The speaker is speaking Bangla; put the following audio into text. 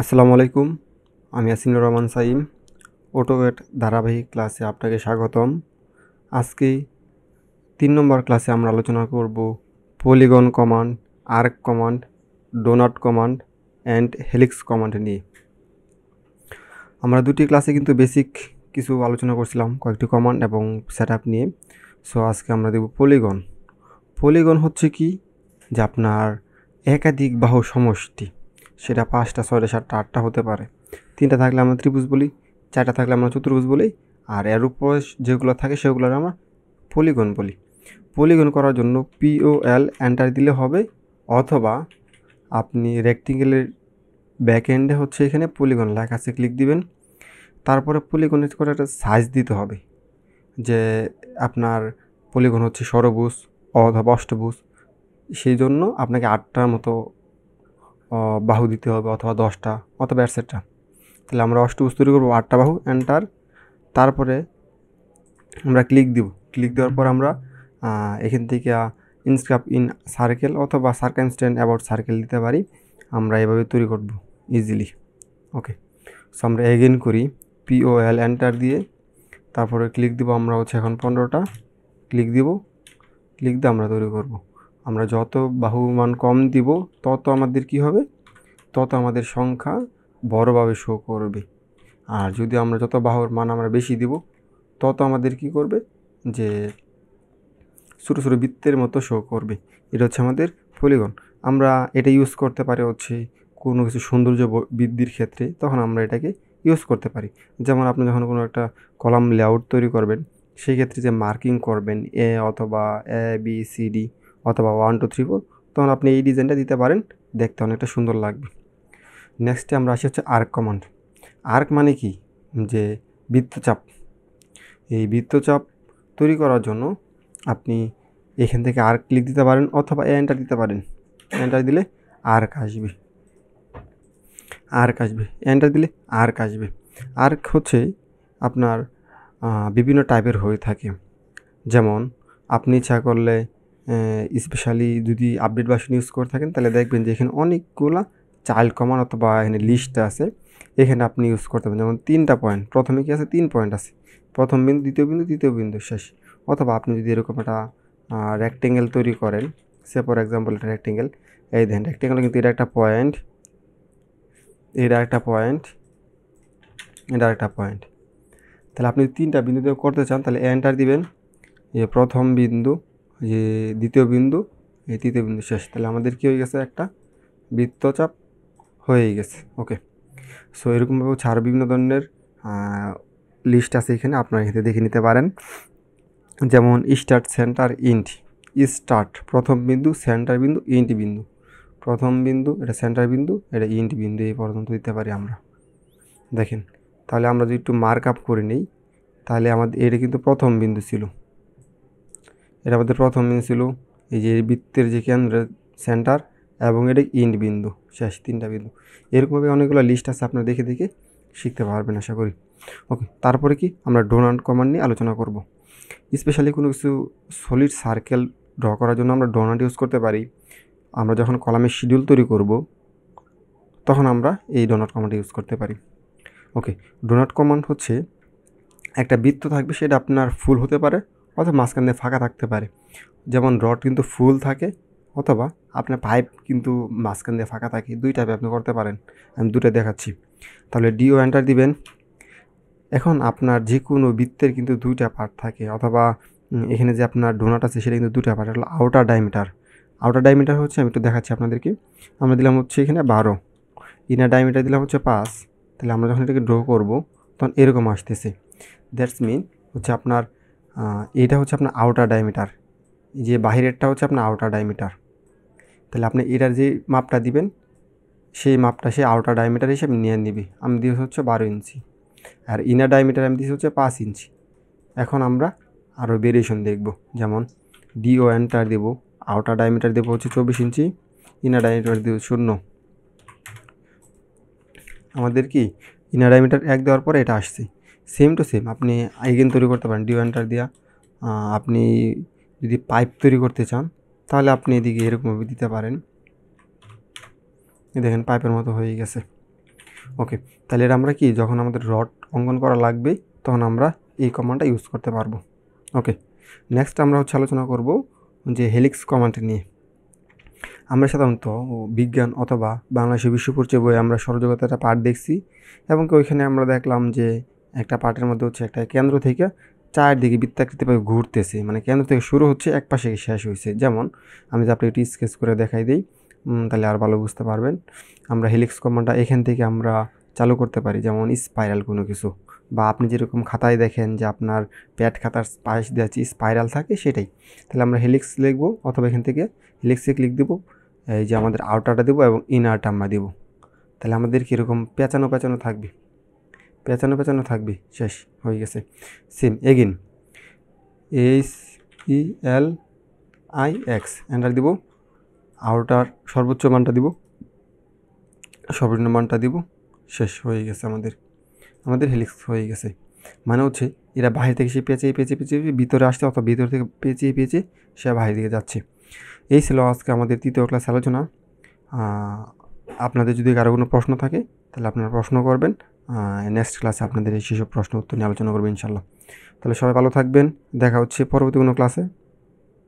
আসসালামু আলাইকুম। আমি ইয়াসিনুর রহমান সাইম। অটোক্যাড ধারাবাহিক ক্লাসে আপনাকে স্বাগতম। আজকে ৩ নম্বর ক্লাসে আমরা আলোচনা করব polygon command, arc command, donut command and helix command নিয়ে। আমরা দুটি ক্লাসে কিন্তু বেসিক কিছু আলোচনা করছিলাম, কয়েকটি কমান্ড এবং সেটআপ নিয়ে। সো আজকে আমরা দেখব পলিগন। পলিগন হচ্ছে কি, যে আপনার একাধিক বাহুর সমষ্টি। সেটা ৫টা, ৬টা, ৭টা, ৮টা হতে পারে। ৩টা থাকলে আমরা ত্রিভুজ বলি, 4টা থাকলে আমরা চতুর্ভুজ বলি, আর এর উপরে যেগুলো থাকে সেগুলোর আমরা পলিগন বলি। পলিগন করার জন্য POL এন্টার দিলে হবে, অথবা আপনি রেক্টেঙ্গেলের ব্যাক এন্ডে হচ্ছে এখানে পলিগন লেখা আছে, ক্লিক দিবেন। তারপরে পলিগনের করে একটা সাইজ দিতে হবে, যে আপনার পলিগন হচ্ছে ষড়ভুজ অথবা অষ্টভুজ। সেই জন্য আপনাকে 8টার মতো বাহু দিতে হবে, অথবা 10টা, অথবা এটসেট্রা। তাহলে আমরা অষ্টভুজ তৈরি করবো, 8টা বাহু, এন্টার। তারপরে আমরা ক্লিক দিব। ক্লিক দেওয়ার পর আমরা এখান থেকে ইনস্ক্রাইব ইন সার্কেল অথবা সার্কামস্ট্যান্স অ্যাবাউট সার্কেল দিতে পারি। আমরা এভাবে তৈরি করব ইজিলি। ওকে, সো আমরা এগেন করি, POL এন্টার দিয়ে তারপরে ক্লিক দিব। আমরা হচ্ছে এখন 15টা ক্লিক দিব। ক্লিক দিয়ে আমরা তৈরি করব। আমরা যত বাহু মান কম দিব তত আমাদের কি হবে, তত আমাদের সংখ্যা বড়ভাবে শো করবে। আর যদি আমরা যত বাহুর মান আমরা বেশি দিব তত আমাদের কি করবে, যে ছোটো ছোটো বৃত্তের মতো শো করবে। এটা হচ্ছে আমাদের পলিগন। আমরা এটা ইউজ করতে পারি হচ্ছে কোনো কিছু সৌন্দর্য বৃদ্ধির ক্ষেত্রে, তখন আমরা এটাকে ইউজ করতে পারি। যেমন আপনি যখন কোনো একটা কলাম লেআউট তৈরি করবেন, সেই ক্ষেত্রে যে মার্কিং করবেন A অথবা ABCD অথবা 1 2 3 4, তখন আপনি এই ডিজাইনটা দিতে পারেন, দেখতে অনেকটা সুন্দর লাগবে। নেক্সটে আমরা আসি হচ্ছে আর্ক কমান্ড। আর্ক মানে কি, যে বৃত্তচাপ। এই বৃত্তচাপ তৈরি করার জন্য আপনি এখান থেকে আর্ক ক্লিক দিতে পারেন, অথবা এন্টার দিতে পারেন। এন্টার দিলে আর্ক আসবে, আর্ক আসবে। এন্টার দিলে আর্ক আসবে। আর্ক হচ্ছে আপনার বিভিন্ন টাইপের হয়ে থাকে। যেমন আপনি ইচ্ছা করলে স্পেশালি যদি আপডেট ভার্সন ইউজ করে থাকেন, তাহলে দেখবেন যে এখানে অনেকগুলা চাইল্ড কমান্ড অথবা এখানে লিস্ট আছে, এখানে আপনি ইউজ করতে পারেন। যেমন 3টা পয়েন্ট, প্রথমে কি আছে, 3 পয়েন্ট আছে, প্রথম বিন্দু, দ্বিতীয় বিন্দু, তৃতীয় বিন্দু, শেষ। অথবা আপনি যদি এরকম একটা রেক্টেঙ্গেল তৈরি করেন, সে ফর এক্সাম্পল একটা রেক্টেঙ্গেল, এই দেখেন রেক্টেঙ্গেল কিন্তু এটা একটা পয়েন্ট, এটা একটা পয়েন্ট, এটা একটা পয়েন্ট। তাহলে আপনি 3টা বিন্দু দিয়ে করতে চান, তাহলে এন্টার দিবেন। এই প্রথম বিন্দু, যে দ্বিতীয় বিন্দু, এই তৃতীয় বিন্দু, শেষ। তাহলে আমাদের কী হয়ে গেছে, একটা বৃত্তচাপ হয়েই গেছে। ওকে, সো এরকমভাবে হচ্ছে আরও বিভিন্ন ধরনের লিস্ট আছে এখানে, আপনারা এখানে দেখে নিতে পারেন। যেমন স্টার্ট, সেন্টার, ইন্ট। স্টার্ট প্রথম বিন্দু, সেন্টার বিন্দু, ইন্ট বিন্দু। প্রথম বিন্দু, এটা সেন্টার বিন্দু, এটা ইন্ট বিন্দু, এই পর্যন্ত দিতে পারি আমরা। দেখেন, তাহলে আমরা যদি একটু মার্ক আপ করে নিই, তাহলে আমাদের এটা কিন্তু প্রথম বিন্দু ছিল, এটা আমাদের প্রথম বিন্দু ছিল। এই যে বৃত্তের যে কেন্দ্র, সেন্টার, এবং এটা ইন্ট বিন্দু, শেষ, 3টা বিন্দু। এরকমভাবে অনেকগুলো লিস্ট আছে, আপনারা দেখে দেখে শিখতে পারবেন আশা করি। ওকে, তারপরে কি আমরা ডোনাট কমান্ড নিয়ে আলোচনা করব। স্পেশালি কোনো কিছু সলিড সার্কেল ড্র করার জন্য আমরা ডোনাট ইউজ করতে পারি। আমরা যখন কলামের শিডিউল তৈরি করব, তখন আমরা এই ডোনাট কমান্ড ইউজ করতে পারি। ওকে, ডোনাট কমান্ড হচ্ছে একটা বৃত্ত থাকবে, সেটা আপনার ফুল হতে পারে অথবা মাঝখান দিয়ে ফাঁকা থাকতে পারে। যেমন রড কিন্তু ফুল থাকে, অথবা আপনার পাইপ কিন্তু মাঝখান দিয়ে ফাঁকা থাকে, 2 টাইপে আপনি করতে পারেন। আমি 2টা দেখাচ্ছি। তাহলে DO এন্টার দিবেন। এখন আপনার যে কোনো বৃত্তের কিন্তু 2টা পার্ট থাকে, অথবা এখানে যে আপনার ডোনাট আছে সেটা কিন্তু 2টা পার্ট। হলো আউটার ডায়ামিটার। আউটার ডায়ামিটার হচ্ছে, আমি একটু দেখাচ্ছি আপনাদেরকে। আমরা দিলাম হচ্ছে এখানে 12, ইনার ডায়ামিটার দিলাম হচ্ছে 5। তাহলে আমরা যখন এটাকে ড্র করব, তখন এরকম আসতেছে। দ্যাটস মিন হচ্ছে আপনার এটা হচ্ছে আপনার আউটার ডায়ামিটার, যে বাহিরেরটা হচ্ছে আপনার আউটার ডায়ামিটার। তাহলে আপনি এটার যে মাপটা দিবেন, সেই মাপটা সে আউটার ডায়ামিটার হিসেবে নিয়ে নিবি। আমি দিয়েছি হচ্ছে 12 ইঞ্চি, আর ইনার ডায়ামিটার আমি দিয়েছি হচ্ছে 5 ইঞ্চি। এখন আমরা আরও ভেরিয়েশন দেখব। যেমন DO এন্টার দেবো, আউটার ডায়ামিটার দেবো হচ্ছে 24 ইঞ্চি, ইনার ডায়ামিটার দেবো 0। আমাদের কি ইনার ডায়ামিটার 1 দেওয়ার পরে এটা আসছে। সেম টু সেম আপনি এগেন তৈরি করতে পারেন DO এন্টার দিয়া। আপনি যদি পাইপ তৈরি করতে চান, তাহলে আপনি এদিকে এরকমভাবে দিতে পারেন। দেখেন পাইপের মতো হয়ে গেছে। ওকে, তাহলে এটা আমরা কি যখন আমাদের রড অঙ্কন করা লাগবে তখন আমরা এই কমান্ডটা ইউজ করতে পারবো। ওকে, নেক্সট আমরা হচ্ছে আলোচনা করব যে হেলিক্স কমান্ড নিয়ে। আমরা সাধারণত বিজ্ঞান অথবা বাংলাদেশের বিশ্ব পরিচয় বইয়ে আমরা সৌরজগতের একটা পার্ট দেখছি এবং ওইখানে আমরা দেখলাম যে একটা পার্টের মধ্যে হচ্ছে একটা কেন্দ্র থেকে চারদিকে বৃত্তাকৃতিভাবে ঘুরতেছে, মানে কেন্দ্র থেকে শুরু হচ্ছে এক পাশে শেষ হয়েছে। যেমন আমি যদি আপনি একটি স্কেচ করে দেখাই দিই তাহলে আর ভালো বুঝতে পারবেন। আমরা হেলিক্স কমান্ডটা এখান থেকে আমরা চালু করতে পারি, যেমন স্পাইরাল কোনো কিছু, বা আপনি যেরকম খাতায় দেখেন যে আপনার প্যাড খাতার পাশ দিয়ে আছে স্পাইরাল থাকে সেটাই। তাহলে আমরা হেলিক্স লিখবো অথবা এখান থেকে হেলিক্সে ক্লিক দেবো, এই যে আমাদের আউটারটা দেবো এবং ইনারটা আমরা দেবো। তাহলে আমাদের কীরকম পেঁচানো পেঁচানো থাকবে, পেঁচানো পেঁচানো থাকবে, শেষ হয়ে গেছে। সেম এগেন HELIX এন্টার দিব, আউটার সর্বোচ্চ মানটা দিব, সর্বনিম্ন মানটা দিব, শেষ হয়ে গেছে। আমাদের হেলিক্স হয়ে গেছে। মানে হচ্ছে এরা বাহির থেকে সে পেঁচিয়ে পেঁচিয়ে পেঁচিয়ে ভিতরে আসছে অথবা ভিতর থেকে পেঁচিয়ে পেঁচিয়ে সে বাহির দিকে যাচ্ছে। এই ছিল আজকে আমাদের তৃতীয় ক্লাস আলোচনা। আপনাদের যদি কারো কোনো প্রশ্ন থাকে তাহলে আপনারা প্রশ্ন করবেন, নেক্সট ক্লাসে আপনাদের এই সেসব প্রশ্ন উত্তর নিয়ে আলোচনা করবেন ইনশাল্লাহ। তাহলে সবাই ভালো থাকবেন, দেখা হচ্ছে পরবর্তী কোনো ক্লাসে।